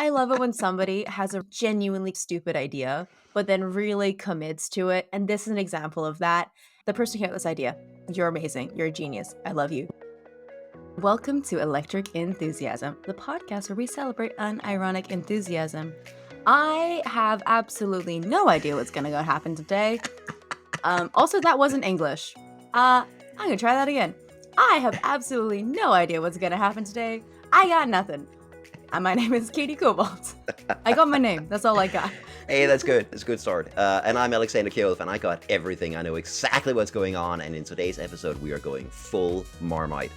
I love it when somebody has a genuinely stupid idea, but then really commits to it. And this is an example of that. The person who had this idea, you're amazing. You're a genius. I love you. Welcome to Electric Enthusiasm, the podcast where we celebrate unironic enthusiasm. I have absolutely no idea what's going to happen today. Also, that wasn't English. I'm going to try that again. I have absolutely no idea what's going to happen today. I got nothing. My name is Katie Cobalt. I got my name. That's all I got. Hey, that's good. That's a good start. And I'm Alexander Kjolf, and I got everything. I know exactly what's going on. And in today's episode, we are going full Marmite.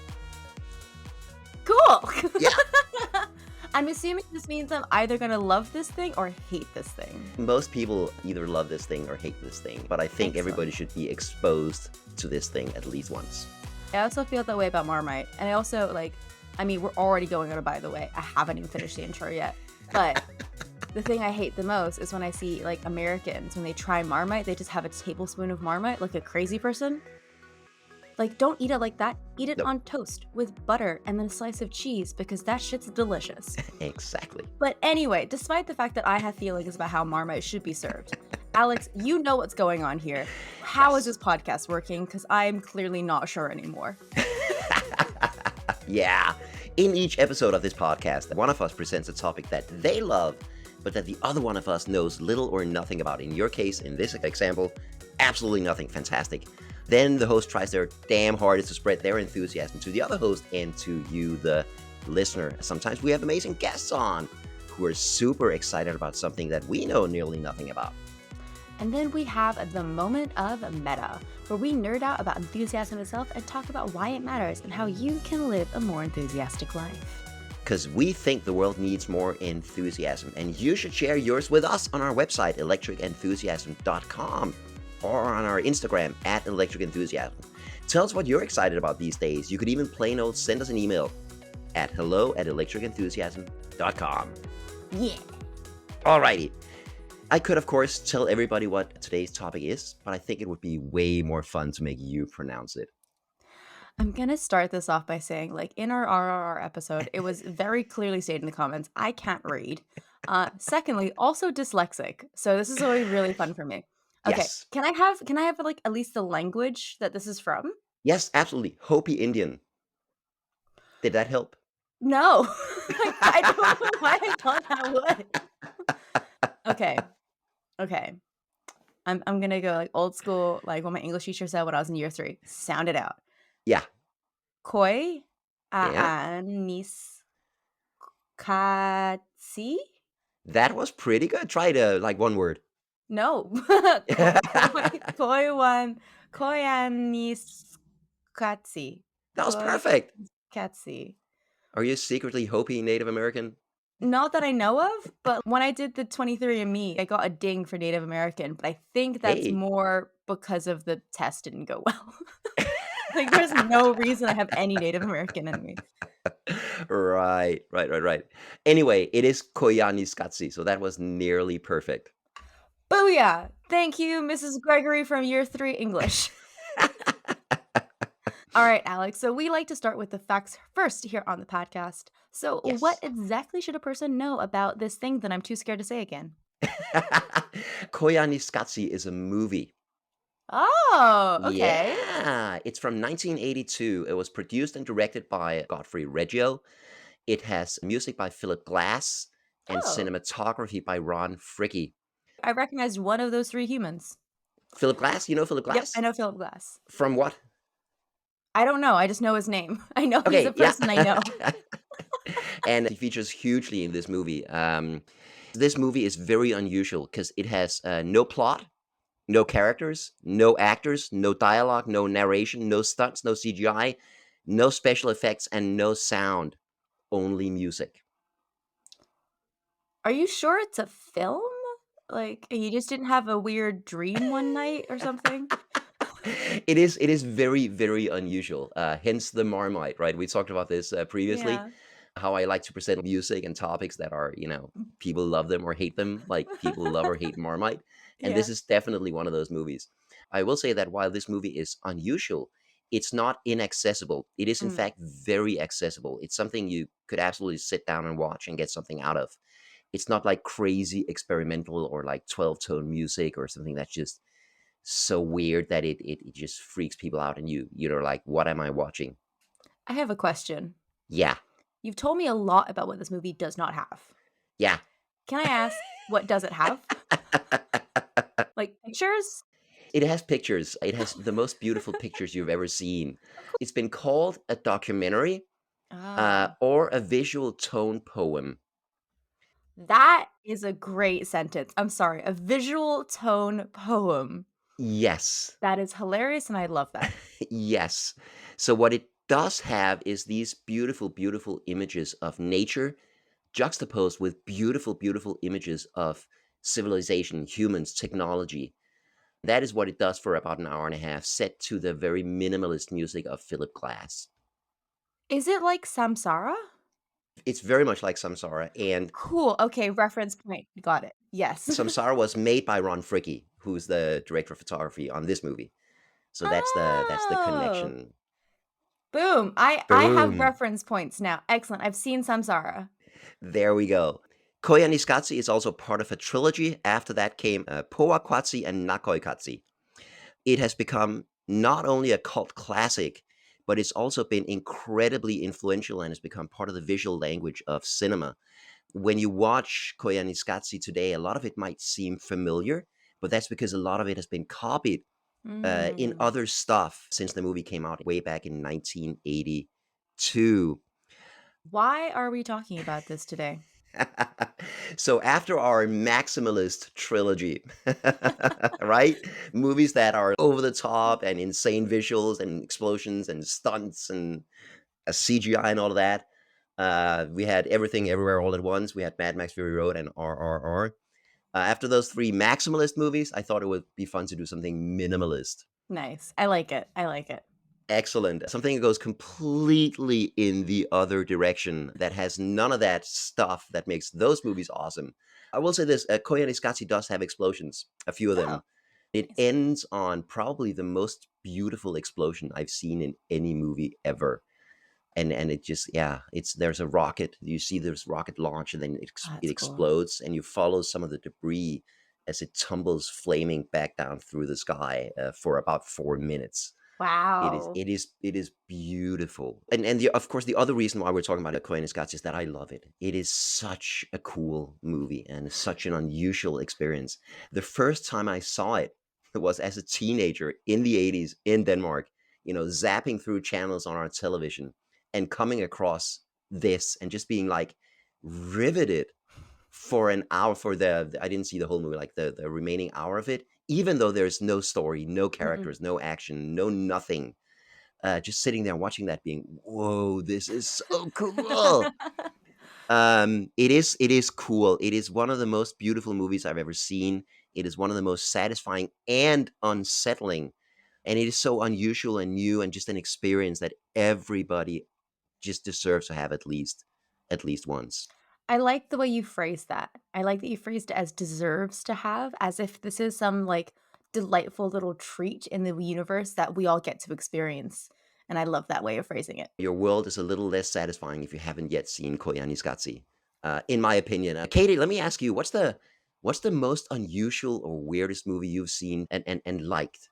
Cool. Yeah. I'm assuming this means I'm either going to love this thing or hate this thing. Most people either love this thing or hate this thing, but I think Excellent. everybody should be exposed to this thing at least once. I also feel that way about Marmite. And I also, we're already going on a by the way. I haven't even finished the intro yet. But the thing I hate the most is when I see, Americans, when they try Marmite, they just have a tablespoon of Marmite like a crazy person. Don't eat it like that. Eat it Nope. on toast with butter and then a slice of cheese because that shit's delicious. Exactly. But anyway, despite the fact that I have feelings about how Marmite should be served, Alex, you know what's going on here. How is this podcast working? Because I'm clearly not sure anymore. Yeah. In each episode of this podcast, one of us presents a topic that they love, but that the other one of us knows little or nothing about. In your case, in this example, absolutely nothing. Fantastic. Then the host tries their damn hardest to spread their enthusiasm to the other host and to you, the listener. Sometimes we have amazing guests on who are super excited about something that we know nearly nothing about. And then we have the moment of meta, where we nerd out about enthusiasm itself and talk about why it matters and how you can live a more enthusiastic life. Because we think the world needs more enthusiasm, and you should share yours with us on our website, electricenthusiasm.com, or on our Instagram, @electricenthusiasm. Tell us what you're excited about these days. You could even plain old send us an email at hello@electricenthusiasm.com. Yeah. Alrighty. I could, of course, tell everybody what today's topic is, but I think it would be way more fun to make you pronounce it. I'm going to start this off by saying, in our RRR episode, it was very clearly stated in the comments, I can't read. Secondly, also dyslexic. So this is always really fun for me. Okay, Yes. can I have at least the language that this is from? Yes, absolutely. Hopi Indian. Did that help? No. I don't know why I thought that would. Okay. I'm gonna go old school, what my English teacher said when I was in year 3. Sound it out. Yeah. Koyaanisqatsi? Yeah. That was pretty good. Try it, one word. No. Koyaanisqatsi. That was perfect. Koyaanisqatsi. Are you secretly Hopi Native American? Not that I know of, but when I did the 23andMe, I got a ding for Native American, but I think that's Hey. more because of the test didn't go well. There's no reason I have any Native American in me. Right. Anyway, it is Koyaanisqatsi, so that was nearly perfect. Booyah! Thank you, Mrs. Gregory from year 3 English. All right, Alex. So we like to start with the facts first here on the podcast. So Yes. what exactly should a person know about this thing that I'm too scared to say again? Koyaanisqatsi is a movie. Oh, okay. Yeah, it's from 1982. It was produced and directed by Godfrey Reggio. It has music by Philip Glass and Oh. cinematography by Ron Fricke. I recognized one of those 3 humans. Philip Glass? You know Philip Yep, Glass? I know Philip Glass. From what? I don't know. I just know his name. I know he's Okay, a person I know. And he features hugely in this movie. This movie is very unusual because it has no plot, no characters, no actors, no dialogue, no narration, no stunts, no CGI, no special effects, and no sound. Only music. Are you sure it's a film? You just didn't have a weird dream one night or something? It is very, very unusual. Hence the Marmite, right? We talked about this previously. Yeah. How I like to present music and topics that are, people love them or hate them, like people love or hate Marmite. And this Yeah. is definitely one of those movies. I will say that while this movie is unusual, it's not inaccessible. It is, in Mm. fact, very accessible. It's something you could absolutely sit down and watch and get something out of. It's not like crazy experimental or like 12-tone music or something that's just so weird that it just freaks people out, and you're like, what am I watching? I have a question. Yeah. You've told me a lot about what this movie does not have. Yeah. Can I ask, what does it have? Like, pictures? It has pictures. It has the most beautiful pictures you've ever seen. It's been called a documentary, Ah, or a visual tone poem. that is a great sentence. I'm sorry, a visual tone poem. Yes. That is hilarious, and I love that. Yes. So what it does have is these beautiful, beautiful images of nature juxtaposed with beautiful, beautiful images of civilization, humans, technology. That is what it does for about an hour and a half, set to the very minimalist music of Philip Glass. Is it like Samsara? It's very much like Samsara, and Cool, okay, reference point, got it. Yes. Samsara was made by Ron Fricke, who's the director of photography on this movie. So that's the Oh, connection. boom. I have Boom. reference points now. Excellent. I've seen Samsara. There we go. Koyaanisqatsi is also part of a trilogy. After that came Koyaanisqatsi and Nakoikatsi. It has become not only a cult classic, but it's also been incredibly influential and has become part of the visual language of cinema. When you watch Koyaanisqatsi today, a lot of it might seem familiar, but that's because a lot of it has been copied in Mm. other stuff since the movie came out way back in 1982. Why are we talking about this today? So after our maximalist trilogy, right? Movies that are over the top and insane visuals and explosions and stunts and CGI and all of that. We had Everything Everywhere All at Once. We had Mad Max Fury Road and RRR. After those three maximalist movies, I thought it would be fun to do something minimalist. Nice. I like it. I like it. Excellent. Something that goes completely in the other direction, that has none of that stuff that makes those movies awesome. I will say this, Koyaanisqatsi does have explosions, a few of Oh, them. It nice. ends on probably the most beautiful explosion I've seen in any movie ever. And it just, yeah, it's there's a rocket. You see this rocket launch, and then Oh, it that's cool. explodes, and you follow some of the debris as it tumbles flaming back down through the sky for about 4 minutes. It is Wow. it is it is beautiful. And of course, the other reason why we're talking about Koyaanisqatsi is that I love it. It is such a cool movie and such an unusual experience. The first time I saw it was as a teenager in the 80s in Denmark, zapping through channels on our television and coming across this and just being like riveted for an hour. I didn't see the whole movie, like the remaining hour of it, even though there's no story, no Mm-mm. characters, no action, no nothing. Just sitting there watching that, being, whoa, this is so cool. It is cool. It is one of the most beautiful movies I've ever seen. It is one of the most satisfying and unsettling, and it is so unusual and new and just an experience that everybody just deserves to have at least once. I like the way you phrased that. I like that you phrased it as deserves to have, as if this is some like delightful little treat in the universe that we all get to experience. And I love that way of phrasing it. Your world is a little less satisfying if you haven't yet seen Koyaanisqatsi, in my opinion. Katie, let me ask you, what's the most unusual or weirdest movie you've seen and liked?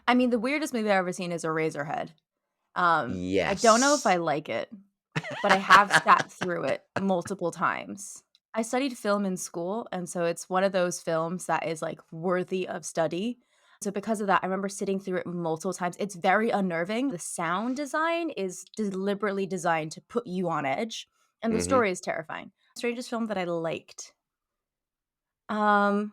I mean, the weirdest movie I've ever seen is Eraserhead. I don't know if I Yes. like it, but I have sat through it multiple times. I studied film in school, and so it's one of those films that is, like, worthy of study. So because of that, I remember sitting through it multiple times. It's very unnerving. The sound design is deliberately designed to put you on edge, and the Hmm. story is terrifying. Strangest film that I liked. Um,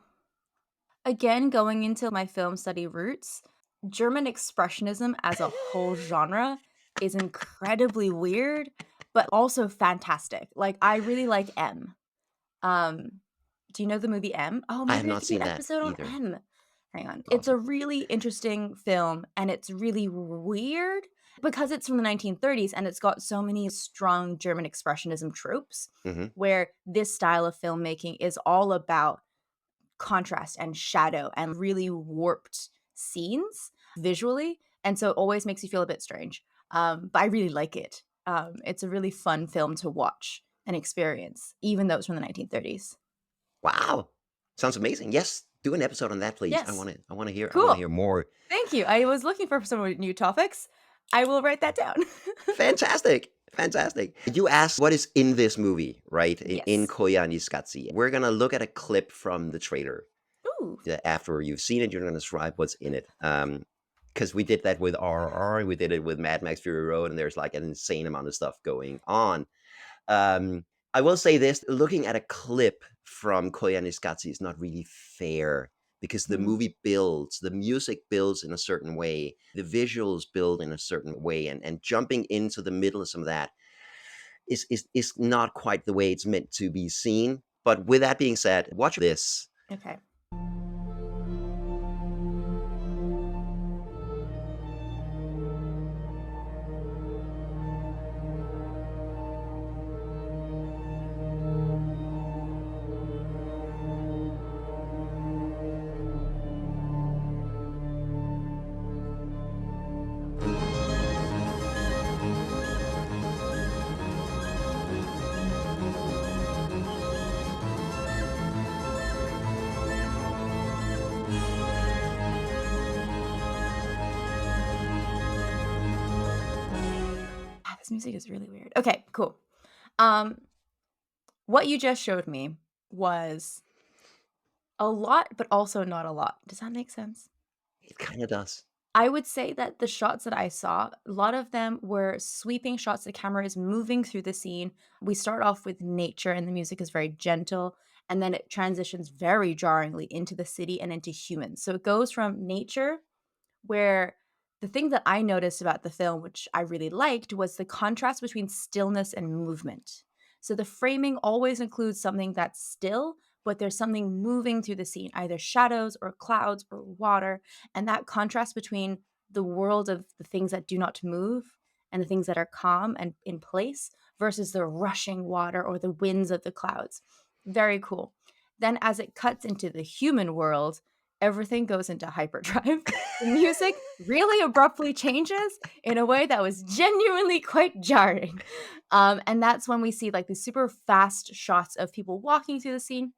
Again, going into my film study roots, German expressionism as a whole genre is incredibly weird, but also fantastic. Like, I really like M. Um, do you know the movie M? Oh, I have maybe there not could be seen an that episode on either. M. Hang on. It's It's a awesome. really interesting film, and it's really weird because it's from the 1930s and it's got so many strong German expressionism tropes Hmm. where this style of filmmaking is all about contrast and shadow and really warped scenes visually, and so it always makes you feel a bit strange. But I really like it. It's a really fun film to watch, and experience, even though it's from the 1930s. Wow. Sounds amazing. Yes, do an episode on that, please. I Yes. want to. I want to Cool. hear more. Thank you. I was looking for some new topics. I will write that down. Fantastic. Fantastic. You asked what is in this movie, right? In Yes. Koyaanisqatsi. We're going to look at a clip from the trailer. Ooh. After you've seen it, you're going to describe what's in it. Because we did that with RRR, we did it with Mad Max Fury Road, and there's like an insane amount of stuff going on. I will say this: looking at a clip from Koyaanisqatsi is not really fair because the Mm. movie builds, the music builds in a certain way, the visuals build in a certain way, and jumping into the middle of some of that is not quite the way it's meant to be seen. But with that being said, watch this. Okay. This music is really weird. Okay, cool. Um, what you just showed me was a lot, but also not a lot. Does that make sense? It kind of does. I would say that the shots that I saw, a lot of them were sweeping shots. The camera is moving through the scene. We start off with nature, and the music is very gentle, and then it transitions very jarringly into the city and into humans. So it goes from nature, where the thing that I noticed about the film, which I really liked, was the contrast between stillness and movement. So the framing always includes something that's still, but there's something moving through the scene, either shadows or clouds or water. And that contrast between the world of the things that do not move and the things that are calm and in place versus the rushing water or the winds of the clouds. Very cool. Then, as it cuts into the human world, everything goes into hyperdrive. The music really abruptly changes in a way that was genuinely quite jarring. And that's when we see like these super fast shots of people walking through the scene.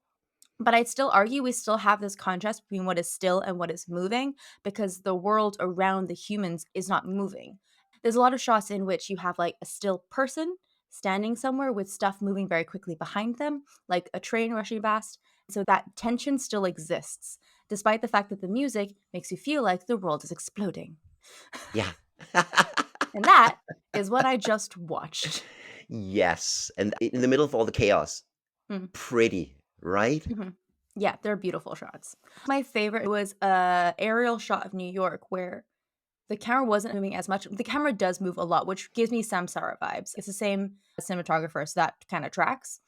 But I'd still argue we still have this contrast between what is still and what is moving because the world around the humans is not moving. There's a lot of shots in which you have like a still person standing somewhere with stuff moving very quickly behind them, like a train rushing past. So that tension still exists, despite the fact that the music makes you feel like the world is exploding. Yeah. And that is what I just watched. Yes. And in the middle of all the chaos, Mm, pretty, right? mhm. Yeah, they're beautiful shots. My favorite was a aerial shot of New York where the camera wasn't moving as much. The camera does move a lot, which gives me Samsara vibes. It's the same cinematographer, so that kind of tracks.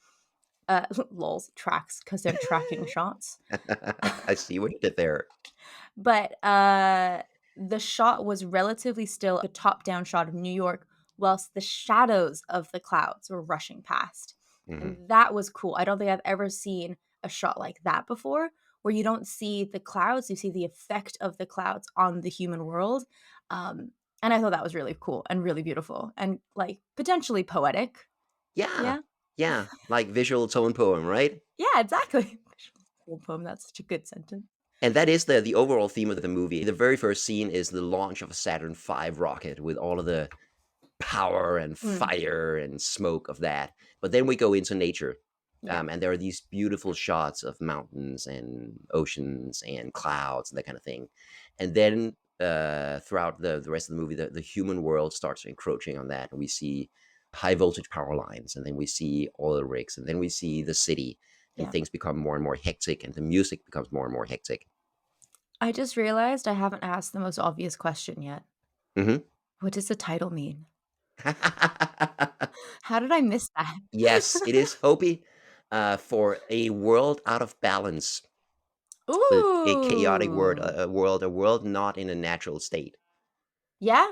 Lols tracks because they're tracking shots. I see what you did there. But the shot was relatively still a top-down shot of New York, whilst the shadows of the clouds were rushing past, Mhm. and that was cool. I don't think I've ever seen a shot like that before, where you don't see the clouds, you see the effect of the clouds on the human world. And I thought that was really cool and really beautiful and like potentially poetic. Yeah. Yeah. Yeah. Like visual tone poem, right? Yeah, exactly. Whole poem, that's such a good sentence. And that is the overall theme of the movie. The very first scene is the launch of a Saturn V rocket with all of the power and Mm, fire and smoke of that. But then we go into nature. yeah, And there are these beautiful shots of mountains and oceans and clouds and that kind of thing. And then throughout the rest of the movie, the human world starts encroaching on that. And we see high voltage power lines, and then we see oil rigs, and then we see the city, and yeah. things become more and more hectic, and the music becomes more and more hectic. I just realized I haven't asked the most obvious question yet. Mhm. What does the title mean? How did I miss that? Yes, it is Hopi for a world out of balance, with a chaotic world, Ooh. a world not in a natural state. Yeah,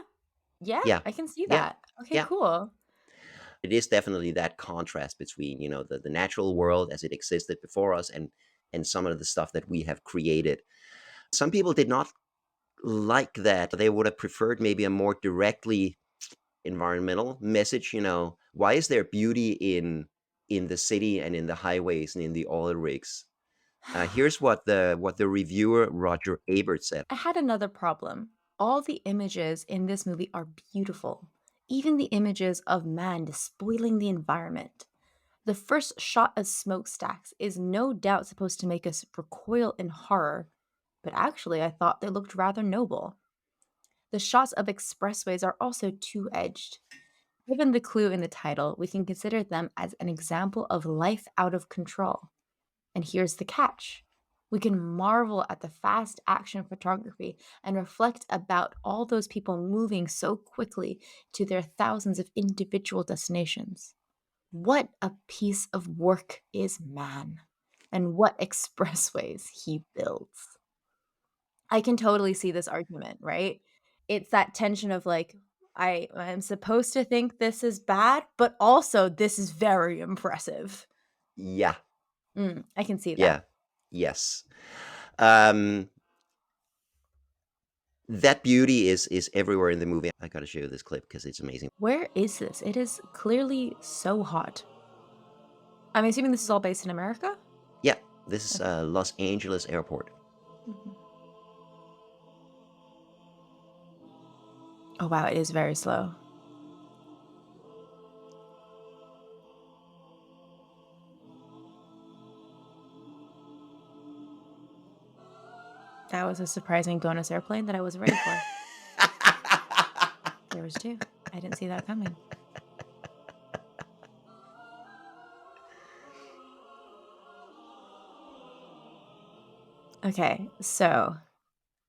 yeah, Yeah, I can see yeah, that. Okay, yeah. cool. It is definitely that contrast between the natural world as it existed before us and some of the stuff that we have created. Some people did not like that. They would have preferred maybe a more directly environmental message. Why is there beauty in in the city and in the highways and in the oil rigs. Here's what the reviewer Roger Ebert said. I had another problem. All the images in this movie are beautiful, even the images of man despoiling the environment. The first shot of smokestacks is no doubt supposed to make us recoil in horror, but actually, I thought they looked rather noble. The shots of expressways are also two edged. Given the clue in the title, we can consider them as an example of life out of control. And here's the catch: we can marvel at the fast action photography and reflect about all those people moving so quickly to their thousands of individual destinations. What a piece of work is man, and what expressways he builds. I can totally see this argument, right? It's that tension of like, I'm supposed to think this is bad, but also this is very impressive. Yeah, I can see yeah, that. yes. That beauty is everywhere in the movie. I gotta show you this clip because it's amazing. Where is this? It is clearly so hot. I'm assuming this is all based in America? Yeah, this is Okay. Los Angeles airport. Mhm. Oh, wow, it is very slow. That was a surprising bonus airplane that I wasn't ready for. There was two. I didn't see that coming. Okay, so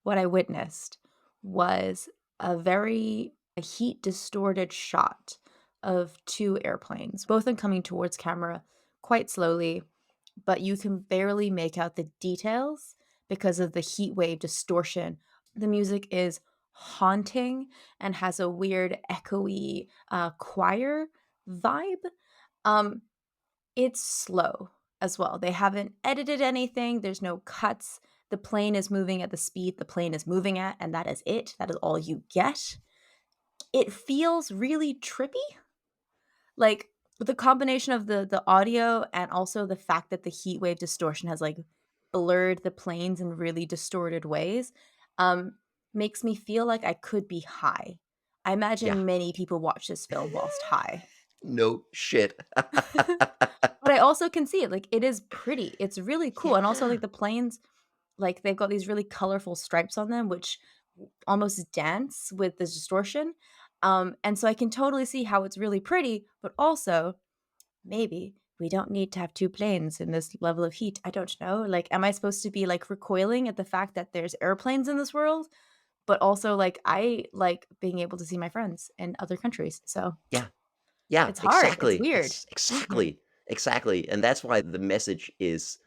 what I witnessed was a very heat distorted shot of two airplanes, both of them coming towards camera quite slowly, but you can barely make out the details because of the heat wave distortion. The music is haunting and has a weird echoey choir vibe. Um, it's slow as well. They haven't edited anything, there's no cuts. The plane is moving at the speed the plane is moving at, and that is it. That is all you get. It feels really trippy. Like, the combination of the audio and also the fact that the heat wave distortion has, like, blurred the planes in really distorted ways, um, makes me feel like I could be high. I Yeah, imagine many people watch this film whilst high. no shit. But I also can see it, like, it is pretty, it's really cool, and also, Yeah, like, the planes, like, they've got these really colorful stripes on them, which almost dance with the distortion, and so I can totally see how it's really pretty, but also, maybe we don't need to have 2 planes in this level of heat, I don't know, like, am I supposed to be, like, recoiling at the fact that there's airplanes in this world? But also, like, I like being able to see my friends in other countries, so yeah, yeah, it's hard, it's exactly. weird. Mhm. Exactly. And that's why the message is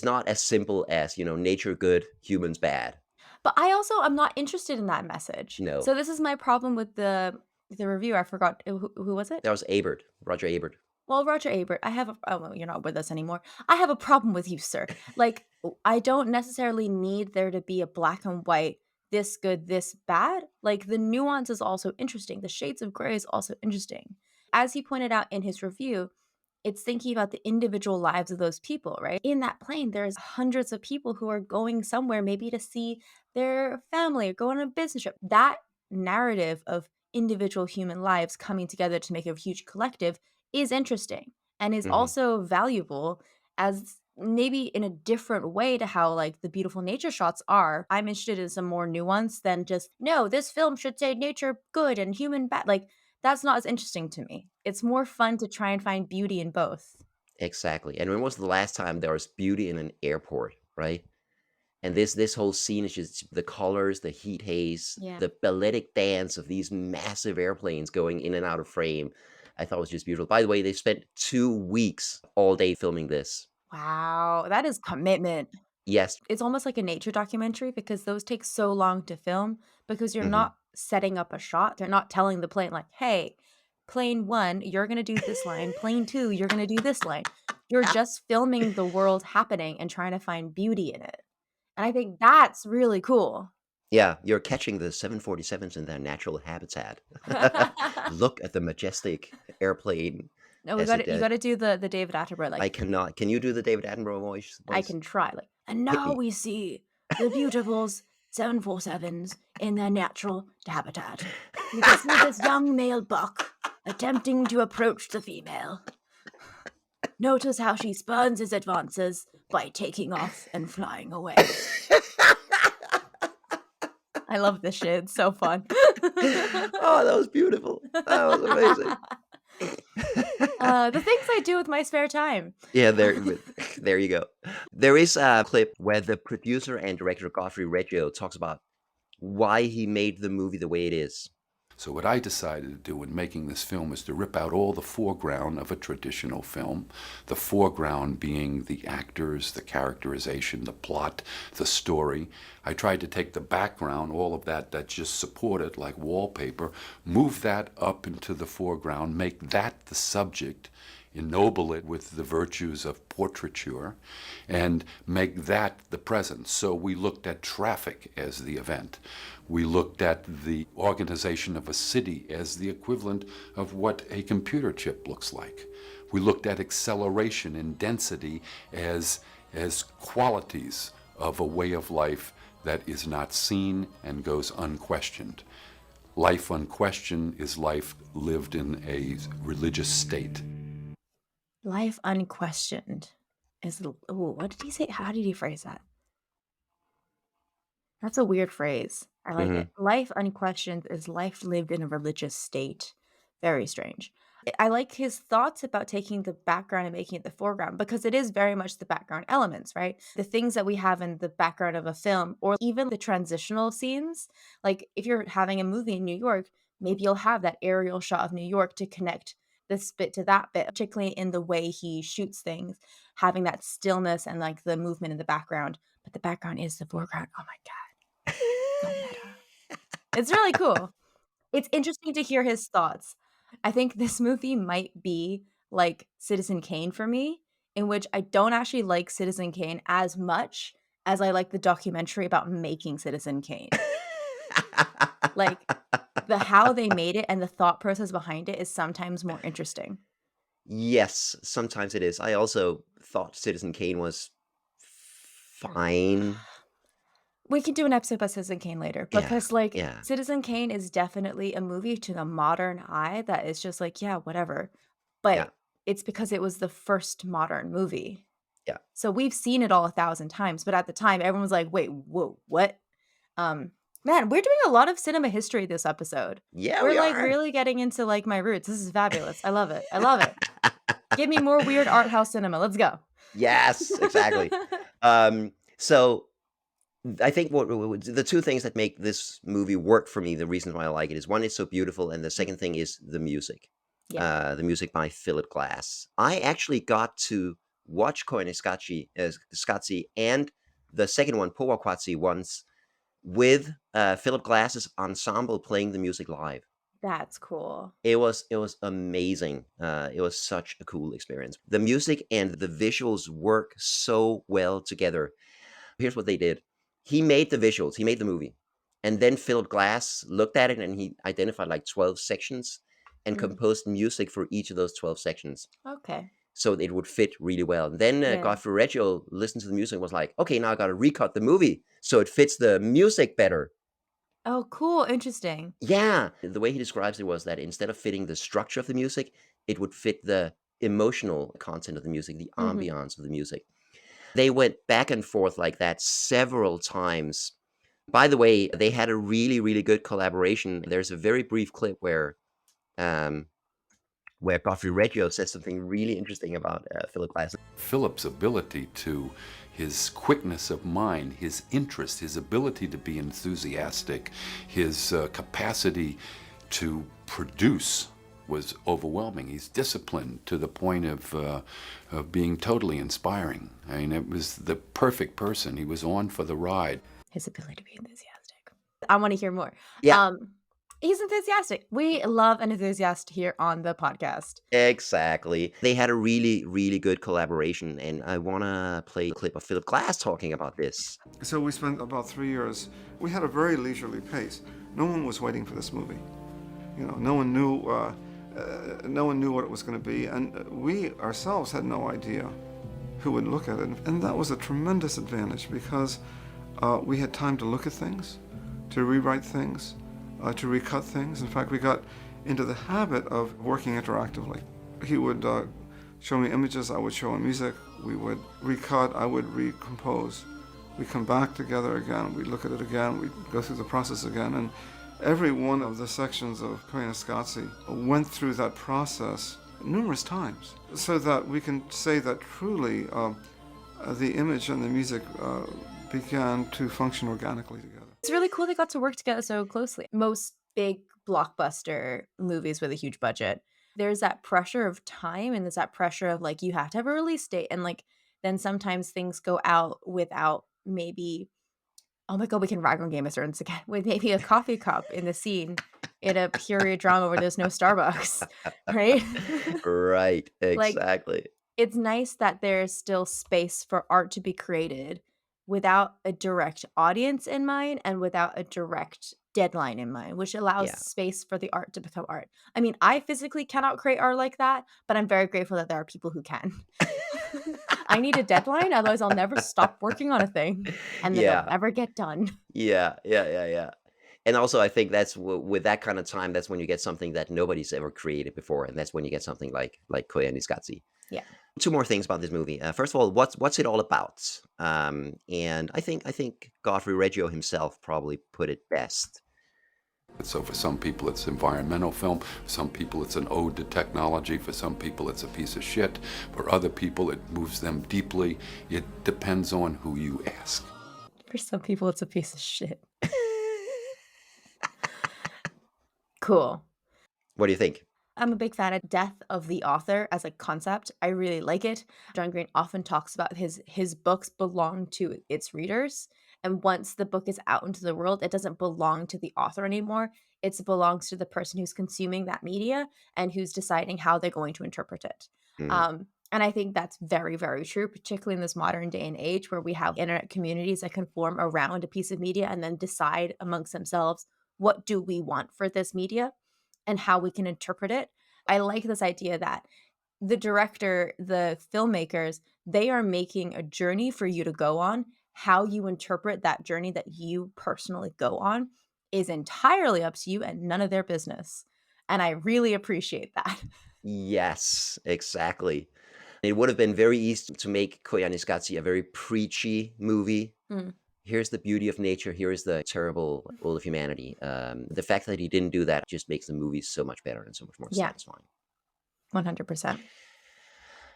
not as simple as, nature good, humans bad. But I also am not interested in that message. No. So this is my problem with the review. I forgot who was it? That was Ebert, Roger Ebert. Well, Roger Ebert. I have a oh, well, you're not with us anymore. I have a problem with you, sir. Like, I don't necessarily need there to be a black and white, this good, this bad. Like, the nuance is also interesting. The shades of gray is also interesting. As he pointed out in his review, it's thinking about the individual lives of those people, right? In that plane, there's hundreds of people who are going somewhere, maybe to see their family or go on a business trip. That narrative of individual human lives coming together to make a huge collective is interesting and is Mhm. also valuable as maybe in a different way to how like the beautiful nature shots are. I'm interested in some more nuance than just, no, this film should say nature good and human bad. Like, that's not as interesting to me. It's more fun to try and find beauty in both. Exactly. And when was the last time there was beauty in an airport, right? And this whole scene is just the colors, the heat haze, Yeah. the balletic dance of these massive airplanes going in and out of frame. I thought was just beautiful. By the way, they spent 2 weeks all day filming this. Wow, that is commitment. Yes. It's almost like a nature documentary because those take so long to film because you're Hmm. not setting up a shot. They're not telling the plane like, "Hey, plane 1, you're gonna do this line. Plane 2, you're gonna do this line." You're just filming the world happening and trying to find beauty in it. And I think that's really cool. Yeah, you're catching the 747s in their natural habitat. Look at the majestic airplane. No, as it you gotta do the David Attenborough, I like, cannot. Can you do the David Attenborough voice? I Voice? can try, like, "And Hit now me. we see the beautifuls 747s in their natural habitat. We can see this young male buck attempting to approach the female. Notice how she spurns his advances by taking off and flying away." I love this shit, it's so fun. Oh, that was beautiful. That was amazing. The things I do with my spare time. Yeah, there you go. There is a clip where the producer and director Godfrey Reggio talks about why he made the movie the way it is. So what I decided to do in making this film is to rip out all the foreground of a traditional film, the foreground being the actors, the characterization, the plot, the story. I tried to take the background, all of that just supported like wallpaper, move that up into the foreground, make that the subject, ennoble it with the virtues of portraiture, and make that the present. So we looked at traffic as the event. We looked at the organization of a city as the equivalent of what a computer chip looks like. We looked at acceleration and density as qualities of a way of life that is not seen and goes unquestioned. Life unquestioned is life lived in a religious state. Life unquestioned is, ooh, what did he say? How did he phrase that? That's a weird phrase. I like Hmm. it. Life unquestioned is life lived in a religious state. Very strange. I like his thoughts about taking the background and making it the foreground because it is very much the background elements, right? The things that we have in the background of a film or even the transitional scenes. Like if you're having a movie in New York, maybe you'll have that aerial shot of New York to connect this bit to that bit, particularly in the way he shoots things, having that stillness and like the movement in the background. But the background is the foreground. Oh my God. So meta. It's really cool. It's interesting to hear his thoughts. I think this movie might be like Citizen Kane for me, in which I don't actually like Citizen Kane as much as I like the documentary about making Citizen Kane. Like, the how they made it and the thought process behind it is sometimes more interesting. Yes, sometimes it is. I also thought Citizen Kane was fine. We can do an episode about Citizen Kane later Yeah, because, like, yeah, Citizen Kane is definitely a movie to the modern eye that is just like, yeah, whatever. yeah, But it's because it was the first modern movie. yeah. So we've seen it all 1,000 times, but at the time, everyone was like, "Wait, whoa, what?" Um, Man, we're doing a lot of cinema history this episode. Yeah, We're, we like, are. really getting into, like, my roots. This is fabulous. I love it. I love it. Give me more weird art house cinema. Let's go. Yes, exactly. So I think the two things that make this movie work for me, the reason why I like it, is one, it's so beautiful, and the second thing is the music. Yeah. The music by Philip Glass. I actually got to watch Koyaanisqatsi and the second one, Koyaanisqatsi, once with Philip Glass's ensemble playing the music live. That's cool. It was amazing. It was such a cool experience. The music and the visuals work so well together. Here's what they did. He made the visuals, he made the movie. And then Philip Glass looked at it and he identified like 12 sections and Mm, composed music for each of those 12 sections okay. so it would fit really well. And then Yeah. Godfrey Reggio listened to the music and was like, okay, now I got to recut the movie so it fits the music better. Oh, cool. Interesting. Yeah. The way he describes it was that instead of fitting the structure of the music, it would fit the emotional content of the music, the Mhm. ambiance of the music. They went back and forth like that several times. By the way, they had a really, really good collaboration. There's a very brief clip where Godfrey Reggio says something really interesting about Philip Glass. Philip's ability to, his quickness of mind, his interest, his ability to be enthusiastic, his capacity to produce was overwhelming. He's disciplined to the point of being totally inspiring. I mean, it was the perfect person. He was on for the ride. His ability to be enthusiastic. I wanna hear more. Yeah, He's enthusiastic. We love an enthusiast here on the podcast. exactly. They had a really, really good collaboration, and I want to play a clip of Philip Glass talking about this. So we spent about 3 years. We had a very leisurely pace. No one was waiting for this movie. You know, no one knew No one knew what it was going to be, and we ourselves had no idea who would look at it. And that was a tremendous advantage because we had time to look at things, to rewrite things, to recut things. In fact, we got into the habit of working interactively. He would show me images, I would show him music, we would recut, I would recompose. We come back together again, we'd look at it again, we'd go through the process again, and every one of the sections of Koyaanisqatsi went through that process numerous times, so that we can say that truly the image and the music began to function organically together. It's really cool they got to work together so closely. Most big blockbuster movies with a huge budget, there's that pressure of time and there's that pressure of like you have to have a release date, and like then sometimes things go out without maybe, oh my god, we can rag on Game of Thrones again, with maybe a coffee cup in the scene in a period drama where there's no Starbucks, right? Right, Like, exactly. it's nice that there's still space for art to be created without a direct audience in mind and without a direct deadline in mind, which allows Yeah. space for the art to become art. I mean, I physically cannot create art like that, but I'm very grateful that there are people who can. I need a deadline, otherwise I'll never stop working on a thing, and then it'll Yeah, never get done. yeah. And also, I think that's with that kind of time, that's when you get something that nobody's ever created before, and that's when you get something like Koyaanisqatsi. Yeah. Two more things about this movie. First of all, what's it all about? And I think Godfrey Reggio himself probably put it best. So for some people it's environmental film, for some people it's an ode to technology, for some people it's a piece of shit, for other people it moves them deeply. It depends on who you ask. For some people, it's a piece of shit. Cool. What do you think? I'm a big fan of death of the author as a concept. I really like it. John Green often talks about his books belong to its readers, and once the book is out into the world, it doesn't belong to the author anymore. It belongs to the person who's consuming that media and who's deciding how they're going to interpret it. Mm, And I think that's very, very true, particularly in this modern day and age where we have internet communities that can form around a piece of media and then decide amongst themselves, what do we want for this media and how we can interpret it. I like this idea that the director, the filmmakers, they are making a journey for you to go on. How you interpret that journey that you personally go on is entirely up to you and none of their business. And I really appreciate that. yes, exactly. It would have been very easy to make Koyaanisqatsi a very preachy movie. Mm, Here's the beauty of nature. Here is the terrible role of humanity. The fact that he didn't do that just makes the movie so much better and so much more yeah, satisfying. 100%.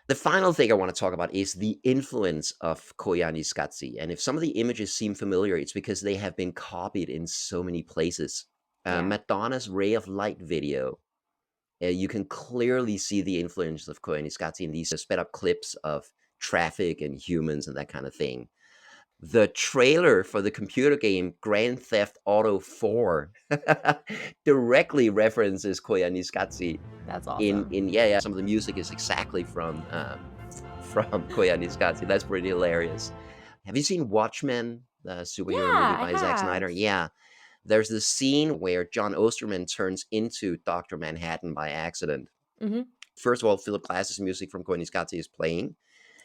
The final thing I want to talk about is the influence of Koyaanisqatsi. And if some of the images seem familiar, it's because they have been copied in so many places. Yeah. Madonna's Ray of Light video, you can clearly see the influence of Koyaanisqatsi in these sped up clips of traffic and humans and that kind of thing. The trailer for the computer game Grand Theft Auto 4 directly references Koyaanisqatsi. That's awesome. Yeah, some of the music is exactly from Koyaanisqatsi. That's pretty hilarious. Have you seen Watchmen, the superhero Yeah, movie I by Zack Snyder? have. Yeah. There's this scene where John Osterman turns into Dr. Manhattan by accident. Hmm. First of all, Philip Glass's music from Koyaanisqatsi is playing.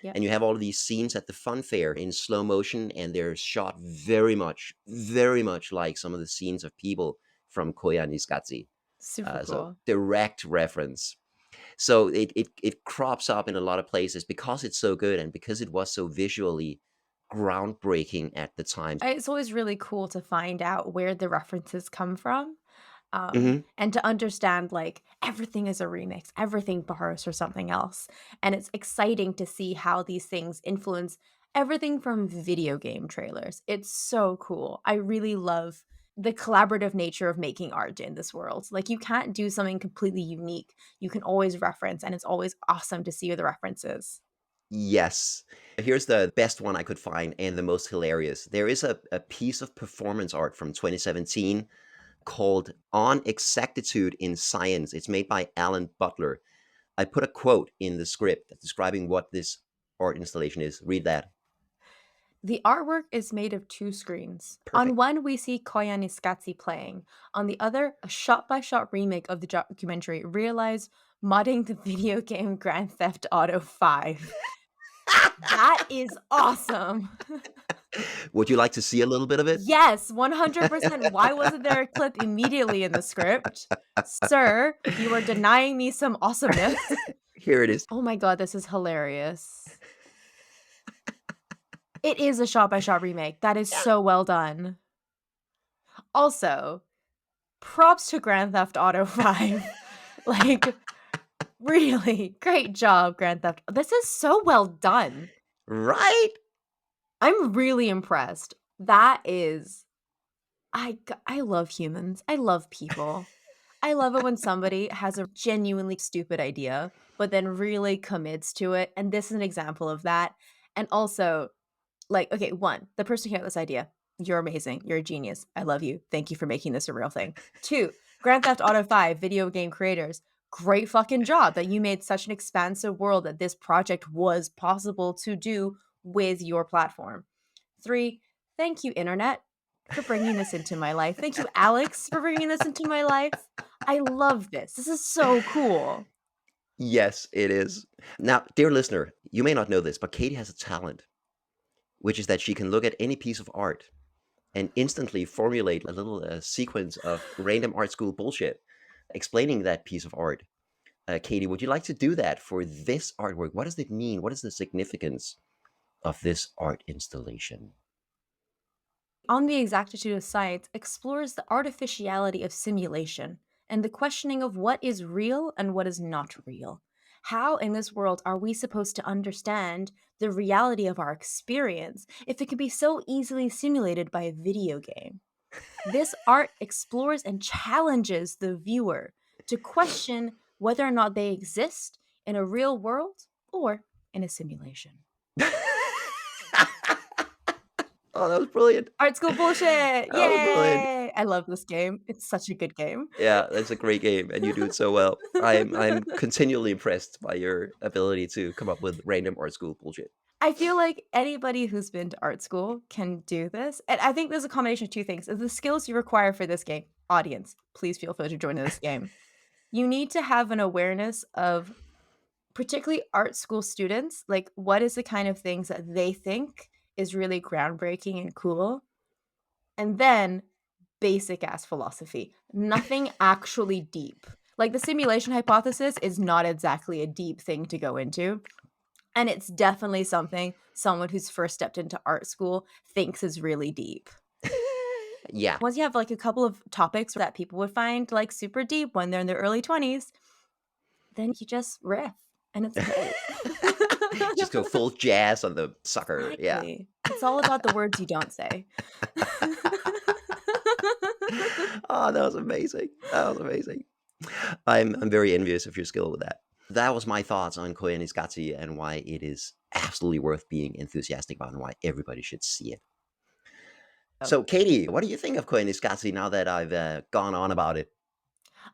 Yep. And you have all of these scenes at the fun fair in slow motion, and they're shot very much like some of the scenes of people from Koyaanisqatsi. Super So cool. direct reference. So it crops up in a lot of places because it's so good and because it was so visually groundbreaking at the time. It's always really cool to find out where the references come from. Hmm. And to understand like everything is a remix, everything borrows from something else. And it's exciting to see how these things influence everything from video game trailers. It's so cool. I really love the collaborative nature of making art in this world. Like you can't do something completely unique. You can always reference, and it's always awesome to see the references. Yes. Here's the best one I could find and the most hilarious. There is a piece of performance art from 2017 called On Exactitude in Science. It's made by Alan Butler. I put a quote in the script describing what this art installation is. Read that. The artwork is made of two screens. On Perfect. one, we see Koyaanisqatsi playing. On the other, a shot-by-shot remake of the documentary Realize modding the video game Grand Theft Auto 5. That is awesome. Would you like to see a little bit of it? Yes, 100%. Why wasn't there a clip immediately in the script? Sir, you are denying me some awesomeness. Here it is. Oh my god, this is hilarious. It is a shot-by-shot remake. That is so well done. Also, props to Grand Theft Auto 5. Like, really, great job, Grand Theft. This is so well done. Right? I'm really impressed. That is I love humans. I love people. I love it when somebody has a genuinely stupid idea, but then really commits to it. And this is an example of that. And also, like, okay, one, the person who had this idea, you're amazing. You're a genius. I love you. Thank you for making this a real thing. Two, Grand Theft Auto 5 video game creators, great fucking job that you made such an expansive world that this project was possible to do with your platform. Three, thank you, internet, for bringing this into my life. Thank you, Alex, for bringing this into my life. I love this. This is so cool. Yes, it is. Now, dear listener, you may not know this, but Katie has a talent, which is that she can look at any piece of art and instantly formulate a little sequence of random art school bullshit explaining that piece of art. Katie, would you like to do that for this artwork? What does it mean? What is the significance of this art installation? On the Exactitude of Science explores the artificiality of simulation and the questioning of what is real and what is not real. How in this world are we supposed to understand the reality of our experience if it can be so easily simulated by a video game? This art explores and challenges the viewer to question whether or not they exist in a real world or in a simulation. Oh, that was brilliant. Art school bullshit! That was brilliant. Yay! I love this game. It's such a good game. Yeah, that's a great game, and you do it so well. I'm continually impressed by your ability to come up with random art school bullshit. I feel like anybody who's been to art school can do this. And I think there's a combination of two things. The skills you require for this game, audience, please feel free to join in this game. You need to have an awareness of particularly art school students, like what is the kind of things that they think is really groundbreaking and cool. And then basic ass philosophy. Nothing actually deep. Like the simulation hypothesis is not exactly a deep thing to go into. And it's definitely something someone who's first stepped into art school thinks is really deep. Yeah. Once you have like a couple of topics that people would find like super deep when they're in their early 20s, then you just riff and it's great. Just go full jazz on the sucker. Yeah. Exactly. It's all about the words you don't say. Oh, that was amazing. That was amazing. I'm very envious of your skill with that. That was my thoughts on Koyaanisqatsi and why it is absolutely worth being enthusiastic about and why everybody should see it. So, Katie, what do you think of Koyaanisqatsi now that I've gone on about it?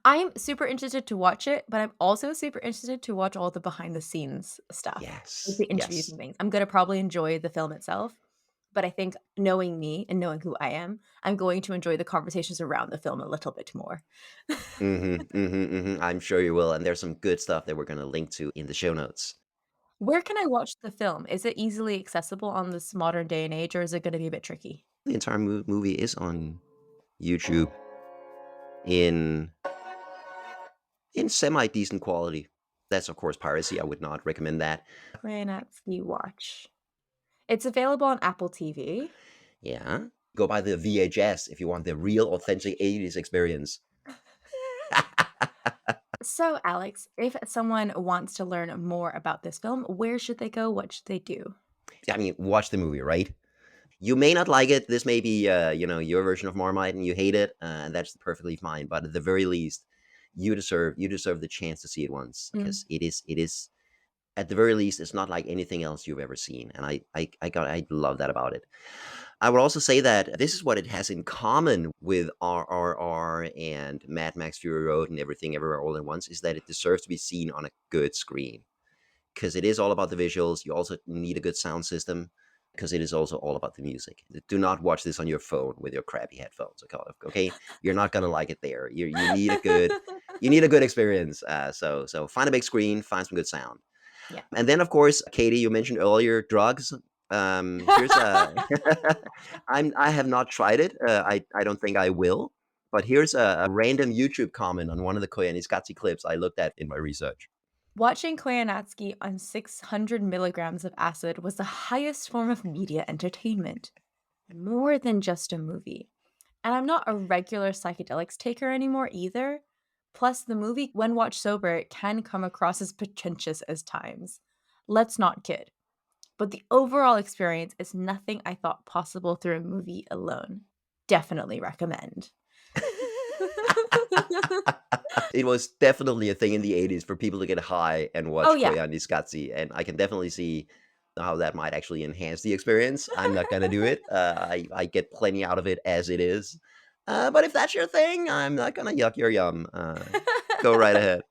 I'm super interested to watch it, but I'm also super interested to watch all the behind the scenes stuff. Like Yes. the interviews Yes. and things. I'm gonna probably enjoy the film itself, but I think knowing me and knowing who I am, I'm going to enjoy the conversations around the film a little bit more. I'm sure you will. And there's some good stuff that we're going to link to in the show notes. Where can I watch the film? Is it easily accessible on this modern day and age, or is it gonna be a bit tricky? The entire movie is on YouTube in semi-decent quality. That's, of course, piracy. I would not recommend that. Koyaanisqatsi Watch. It's available on Apple TV. Yeah. Go buy the VHS if you want the real, authentic 80s experience. So, Alex, if someone wants to learn more about this film, where should they go? What should they do? I mean, watch the movie, right? You may not like it. This may be, your version of Marmite, and you hate it, and that's perfectly fine. But at the very least, you deserve the chance to see it once, because it is at the very least, it's not like anything else you've ever seen, and I love that about it. I would also say that this is what it has in common with RRR and Mad Max Fury Road and Everything Everywhere All at Once, is that it deserves to be seen on a good screen, because it is all about the visuals. You also need a good sound system. because it is also all about the music. Do not watch this on your phone with your crappy headphones. Okay, you're not gonna like it there. You need a good experience. So find a big screen, find some good sound, Yeah. and then of course, Katie, you mentioned earlier drugs. Here's a I have not tried it. I don't think I will. But here's a random YouTube comment on one of the Koyaanisqatsi clips I looked at in my research. Watching Koyaanisqatsi on 600 milligrams of acid was the highest form of media entertainment. More than just a movie. And I'm not a regular psychedelics taker anymore either. Plus, the movie, when watched sober, can come across as pretentious as times. Let's not kid. But the overall experience is nothing I thought possible through a movie alone. Definitely recommend. It was definitely a thing in the 80s for people to get high and watch Oh, yeah. Koyaanisqatsi, and I can definitely see how that might actually enhance the experience. I'm not gonna do it. I get plenty out of it as it is. But if that's your thing, I'm not gonna yuck your yum. Go right ahead.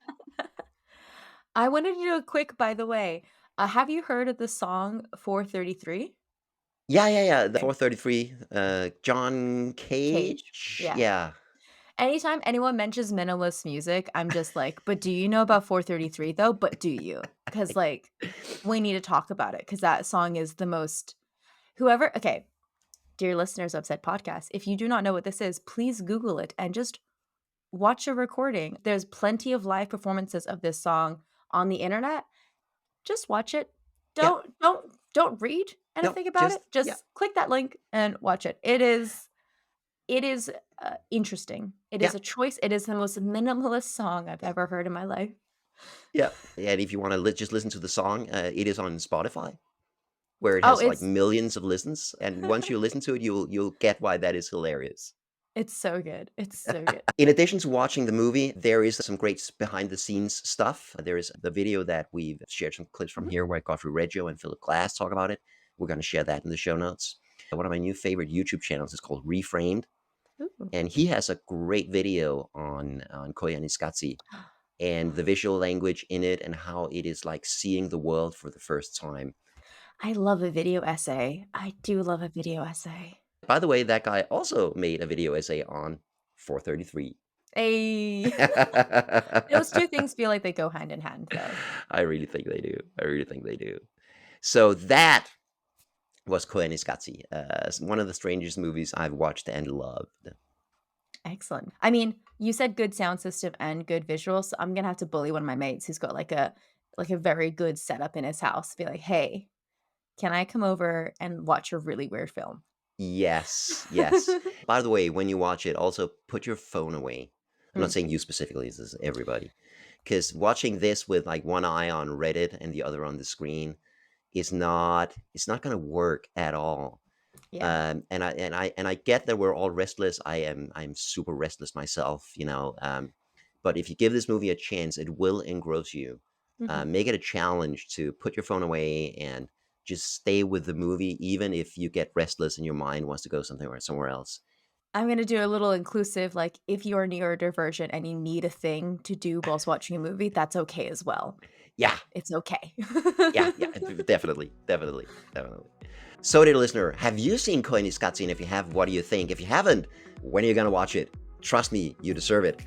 I wanted to do a quick, by the way. Have you heard of the song 433? Yeah. The 433, John Cage. Cage. Yeah. Yeah. Anytime anyone mentions minimalist music, I'm just like, but do you know about 433 though? But do you? Because like, we need to talk about it because that song is the most. Okay, dear listeners of said podcast, if you do not know what this is, please Google it and just watch a recording. There's plenty of live performances of this song on the internet. Just watch it. Yeah. Don't read No, anything about it. Just yeah. click that link and watch it. It is interesting. It is Yeah. a choice. It is the most minimalist song I've ever heard in my life. Yeah. And if you want to just listen to the song, it is on Spotify, where it Oh, has like millions of listens. And once you listen to it, you'll get why that is hilarious. it's so good. It's so good. In addition to watching the movie, there is some great behind the scenes stuff. There is the video that we've shared some clips from Mhm. here where Godfrey Reggio and Philip Glass talk about it. We're going to share that in the show notes. One of my new favorite YouTube channels is called Reframed, Ooh. and he has a great video on Koyaanisqatsi and the visual language in it and how it is like seeing the world for the first time. I love a video essay. I do love a video essay. By the way, that guy also made a video essay on 433. Hey. Those two things feel like they go hand in hand, though. I really think they do. So that was Koyaanisqatsi, one of the strangest movies I've watched and loved. Excellent. I mean, you said good sound system and good visuals. So I'm gonna have to bully one of my mates who's got like a very good setup in his house. Be like, hey, can I come over and watch a really weird film? Yes. By the way, when you watch it, also put your phone away. I'm not saying you specifically, this is everybody. Because watching this with like one eye on Reddit and the other on the screen it's not going to work at all. Yeah. And I get that we're all restless. I'm super restless myself, but if you give this movie a chance, it will engross you. Mhm. Make it a challenge to put your phone away and just stay with the movie, even if you get restless and your mind wants to go somewhere else. I'm gonna do a little inclusive, like if you're neurodivergent and you need a thing to do whilst watching a movie, that's okay as well. Yeah, It's okay. yeah, definitely. So, dear listener, have you seen Koyaanisqatsi? And if you have, what do you think? If you haven't, when are you going to watch it? Trust me, you deserve it.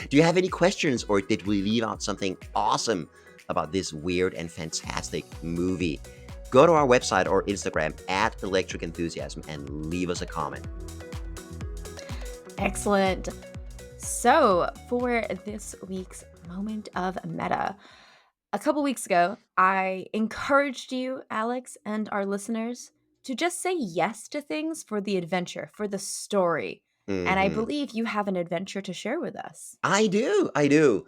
Do you have any questions, or did we leave out something awesome about this weird and fantastic movie? Go to our website or Instagram at Electric Enthusiasm and leave us a comment. Excellent. So, for this week's moment of meta, a couple weeks ago, I encouraged you, Alex, and our listeners to just say yes to things for the adventure, for the story. And I Mhm. believe you have an adventure to share with us. I do.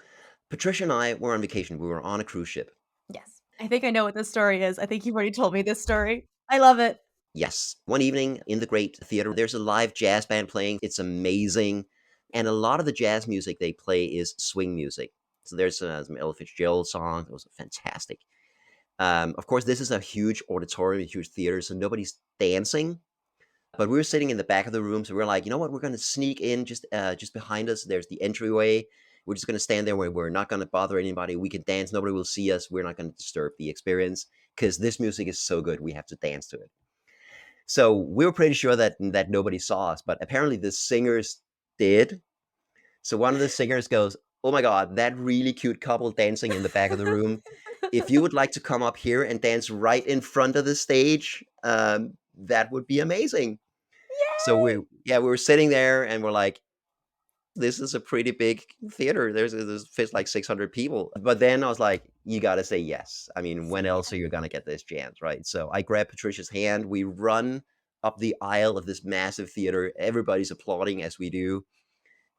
Patricia and I were on vacation. We were on a cruise ship. Yes. I think I know what this story is. I think you've already told me this story. I love it. Yes. One evening in the Great Theater, there's a live jazz band playing. It's amazing. And a lot of the jazz music they play is swing music. So there's some Ella Fitzgerald songs. Those are fantastic. Of course, this is a huge auditorium, a huge theater, so nobody's dancing. But we were sitting in the back of the room, so we are like, you know what? We're going to sneak in just behind us. There's the entryway. We're just going to stand there where we're not going to bother anybody. We can dance. Nobody will see us. We're not going to disturb the experience because this music is so good. We have to dance to it. So we were pretty sure that nobody saw us, but apparently the singers did. So one of the singers goes, "Oh my God, that really cute couple dancing in the back of the room. If you would like to come up here and dance right in front of the stage, that would be amazing." So Yay! we were sitting there and we're like, this is a pretty big theater. There's fits like 600 people. But then I was like, you got to say yes. I mean, when else are you going to get this chance, right? So I grabbed Patricia's hand. We run up the aisle of this massive theater. Everybody's applauding as we do.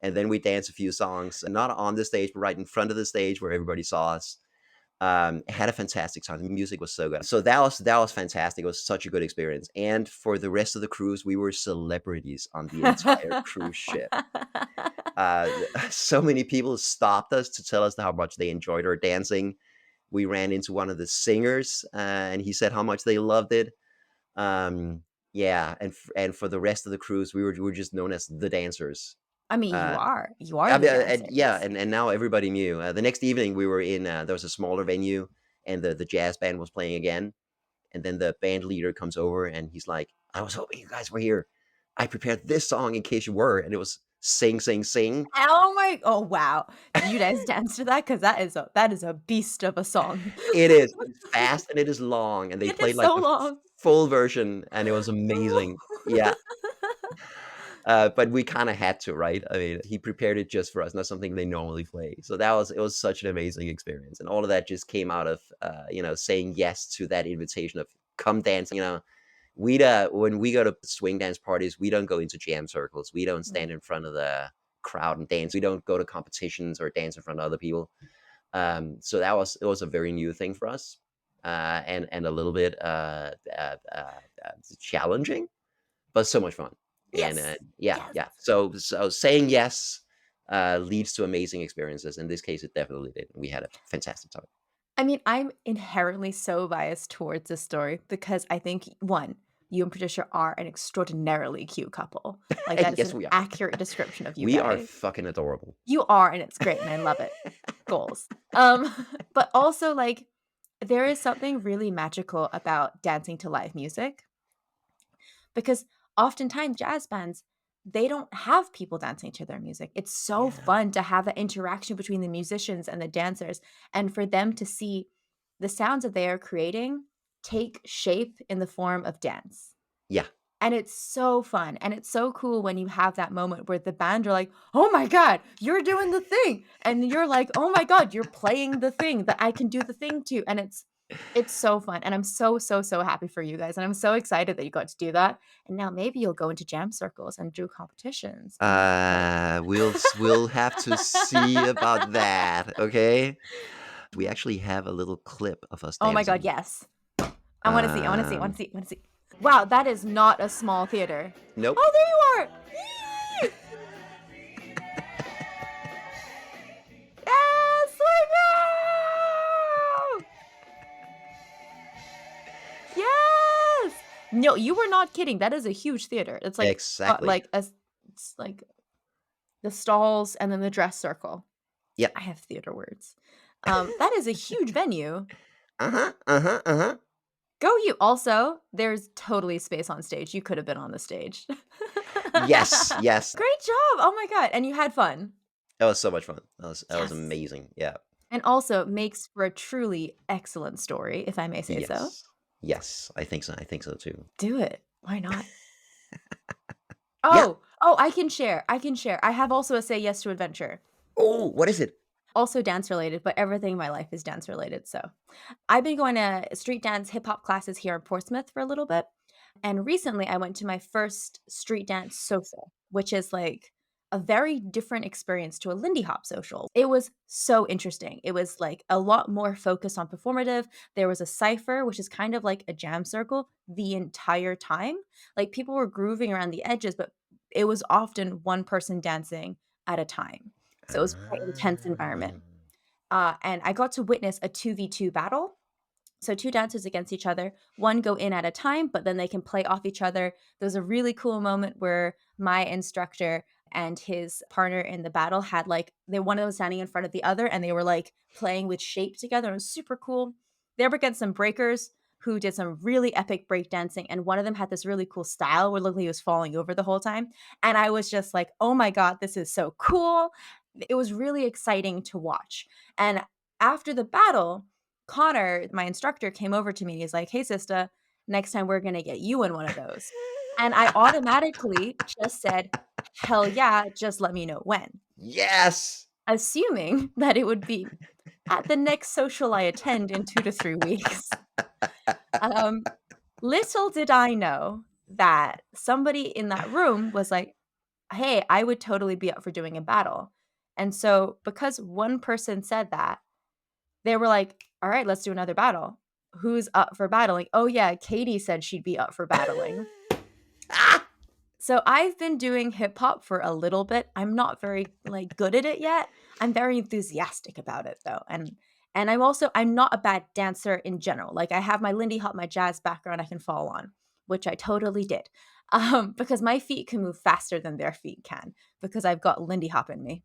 And then we dance a few songs, not on the stage, but right in front of the stage where everybody saw us. Had a fantastic time. The music was so good. So that was fantastic. It was such a good experience. And for the rest of the cruise, we were celebrities on the entire cruise ship. So many people stopped us to tell us how much they enjoyed our dancing. We ran into one of the singers, and he said how much they loved it. Yeah, and for the rest of the cruise, we were just known as the dancers. I mean, you Uh, are I the mean, yeah, dancers. and now everybody knew. The next evening, we were in there was a smaller venue, and the jazz band was playing again. And then the band leader comes over, and he's like, "I was hoping you guys were here. I prepared this song in case you were." And it was "Sing, Sing, Sing." Oh wow. Did you guys dance to that? Because that is a beast of a song. It is. It's fast and it is long, and they It played is like so the long. full version, and it was amazing. Yeah. But we kind of had to, right? I mean, he prepared it just for us, not something they normally play. So it was such an amazing experience, and all of that just came out of saying yes to that invitation of come dance. When we go to swing dance parties, we don't go into jam circles. We don't stand in front of the crowd and dance. We don't go to competitions or dance in front of other people. So it was a very new thing for us, and a little bit challenging, but so much fun. And Yes. yeah, Yes. yeah. So saying yes leads to amazing experiences. In this case, it definitely did. We had a fantastic time. I mean, I'm inherently so biased towards this story because I think, one, you and Patricia are an extraordinarily cute couple. Like, that is Yes, an we are. accurate description of you We are guys. fucking adorable. You are, and it's great, and I love it. Goals. But also, like, there is something really magical about dancing to live music because oftentimes jazz bands, they don't have people dancing to their music. It's so Yeah. fun to have that interaction between the musicians and the dancers and for them to see the sounds that they are creating take shape in the form of dance. Yeah. And it's so fun. And it's so cool when you have that moment where the band are like, "Oh my God, you're doing the thing." And you're like, "Oh my God, you're playing the thing that I can do the thing to." And it's so fun. And I'm so, so, so happy for you guys. And I'm so excited that you got to do that. And now maybe you'll go into jam circles and do competitions. We'll have to see about that. Okay. We actually have a little clip of us Oh my God, dancing. yes. I want to see. I want to see. I want Um, to see. I want to see. Wow, that is not a small theater. nope. Oh, there you are. Yay! Yes, let go! Yes! No, you were not kidding. That is a huge theater. It's like Exactly. it's like the stalls and then the dress circle. Yep. I have theater words. That is a huge venue. Uh-huh. Uh-huh. Uh-huh. Go you. Also, there's totally space on stage. You could have been on the stage. Yes. Yes. Great job. Oh my God. And you had fun. That was so much fun. That was Yes. amazing. Yeah. And also makes for a truly excellent story, if I may say so. Yes. Yes. I think so. I think so too. Do it. Why not? Yeah. Oh, I can share. I can share. I have also a say yes to adventure. Oh, what is it? Also dance related, but everything in my life is dance related. So I've been going to street dance hip hop classes here in Portsmouth for a little bit. And recently I went to my first street dance social, which is like a very different experience to a Lindy Hop social. It was so interesting. It was like a lot more focused on performative. There was a cipher, which is kind of like a jam circle the entire time. Like people were grooving around the edges, but it was often one person dancing at a time. So it was quite an intense environment. Ah. And I got to witness a 2v2 battle. So two dancers against each other, one go in at a time, but then they can play off each other. There's a really cool moment where my instructor and his partner in the battle had like, one of them was standing in front of the other, and they were like playing with shape together. It was super cool. They were against some breakers who did some really epic breakdancing, and one of them had this really cool style where literally he was falling over the whole time. And I was just like, oh my God, this is so cool. It was really exciting to watch. And after the battle, Connor, my instructor, came over to me and he's like, hey, sister, next time we're going to get you in one of those. And I automatically just said, hell yeah, just let me know when. Yes. Assuming that it would be at the next social I attend in 2 to 3 weeks. Little did I know that somebody in that room was like, hey, I would totally be up for doing a battle. And so because one person said that, they were like, all right, let's do another battle. Who's up for battling? Oh yeah, Katie said she'd be up for battling. So I've been doing hip hop for a little bit. I'm not very like good at it yet. I'm very enthusiastic about it though. And I'm not a bad dancer in general. Like I have my Lindy Hop, my jazz background I can fall on, which I totally did. Because my feet can move faster than their feet can because I've got Lindy Hop in me.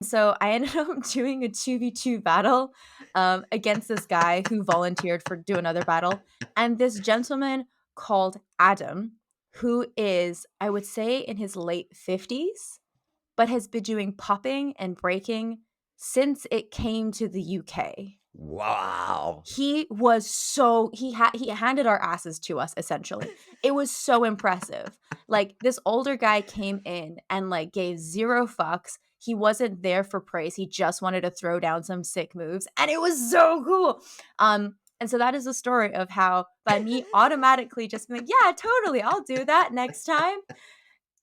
So I ended up doing a 2v2 battle against this guy who volunteered for do another battle. And this gentleman called Adam, who is, I would say, in his late 50s, but has been doing popping and breaking since it came to the UK. Wow. He was so he handed our asses to us essentially. It was so impressive. Like this older guy came in and like gave zero fucks. He wasn't there for praise. He just wanted to throw down some sick moves, and it was so cool. And so that is the story of how by me automatically just being like, yeah, totally, I'll do that next time.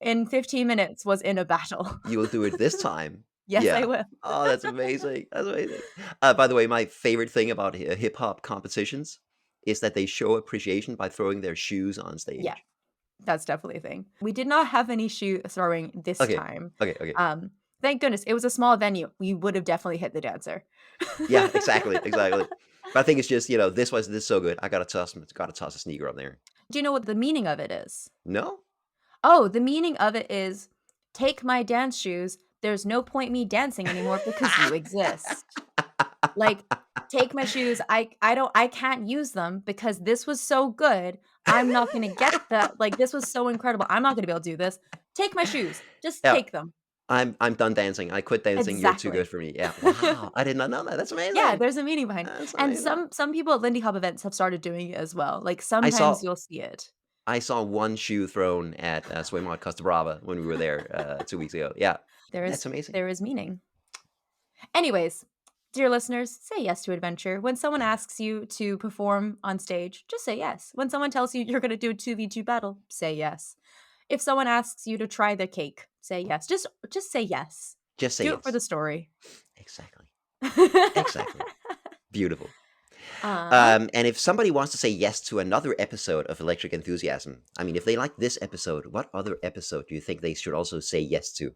In 15 minutes was in a battle. You will do it this time. Yes, I will. Oh, that's amazing. That's amazing. By the way, my favorite thing about hip hop competitions is that they show appreciation by throwing their shoes on stage. Yeah, that's definitely a thing. We did not have any shoe throwing this time. Okay. Thank goodness. It was a small venue. We would have definitely hit the dancer. Yeah, exactly. But I think it's just, this is so good. I gotta toss a sneaker on there. Do you know what the meaning of it is? No? Oh, the meaning of it is take my dance shoes. There's no point me dancing anymore because you exist. Like, take my shoes. I can't use them because this was so good. I'm not going to get that. Like, this was so incredible. I'm not going to be able to do this. Take my shoes. Just take them. I'm done dancing. I quit dancing. Exactly. You're too good for me. Yeah. Wow. I did not know that. That's amazing. Yeah, there's a meaning behind it. That's And amazing. some people at Lindy Hop events have started doing it as well. Like sometimes you'll see it. I saw one shoe thrown at Swim at Costa Brava when we were there 2 weeks ago. Yeah. That's amazing. There is meaning. Anyways, dear listeners, say yes to adventure. When someone asks you to perform on stage, just say yes. When someone tells you you're going to do a 2v2 battle, say yes. If someone asks you to try the cake, say yes. Just say yes. Just say do yes. it for the story. Exactly. Beautiful. And if somebody wants to say yes to another episode of Electric Enthusiasm, I mean, if they like this episode, what other episode do you think they should also say yes to?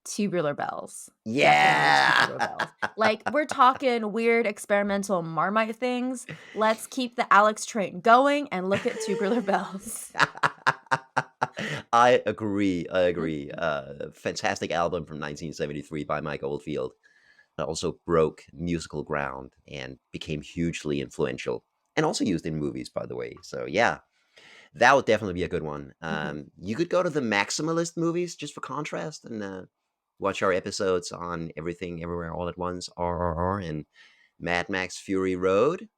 Tubular bells. Yeah. Tubular bells. Like, we're talking weird experimental marmite things. Let's keep the Alex train going and look at tubular bells. I agree. Fantastic album from 1973 by Mike Oldfield. That also broke musical ground and became hugely influential and also used in movies, by the way. So yeah, that would definitely be a good one. You could go to the Maximalist movies just for contrast and watch our episodes on Everything Everywhere All at Once, RRR, and Mad Max Fury Road.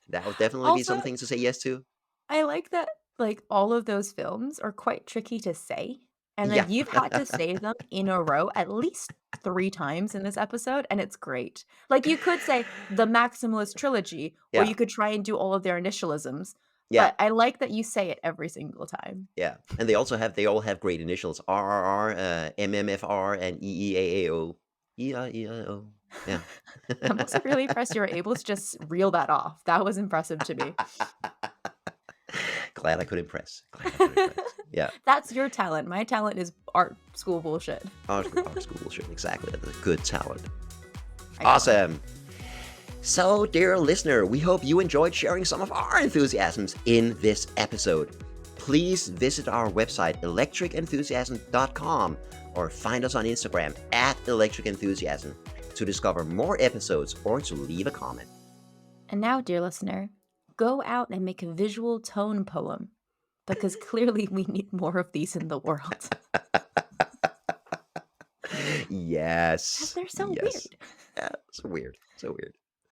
That would definitely be something to say yes to. I like that, like, all of those films are quite tricky to say. And then you've had to say them in a row at least 3 times in this episode, and it's great. Like, you could say the Maximalist trilogy, or you could try and do all of their initialisms. Yeah. But I like that you say it every single time. Yeah. And they all have great initials. RRR, MMFR, and EEAAO. EIEIO. Yeah. I'm also really impressed you were able to just reel that off. That was impressive to me. Glad I could impress. Yeah. That's your talent. My talent is art school bullshit. Art school bullshit. Exactly. That's a good talent. Awesome. So, dear listener, we hope you enjoyed sharing some of our enthusiasms in this episode. please visit our website, electricenthusiasm.com, or find us on Instagram @electricenthusiasm to discover more episodes or to leave a comment. And now, dear listener, go out and make a visual tone poem, because clearly we need more of these in the world. Yes. They're so Yes. weird. Yeah, so weird. So weird.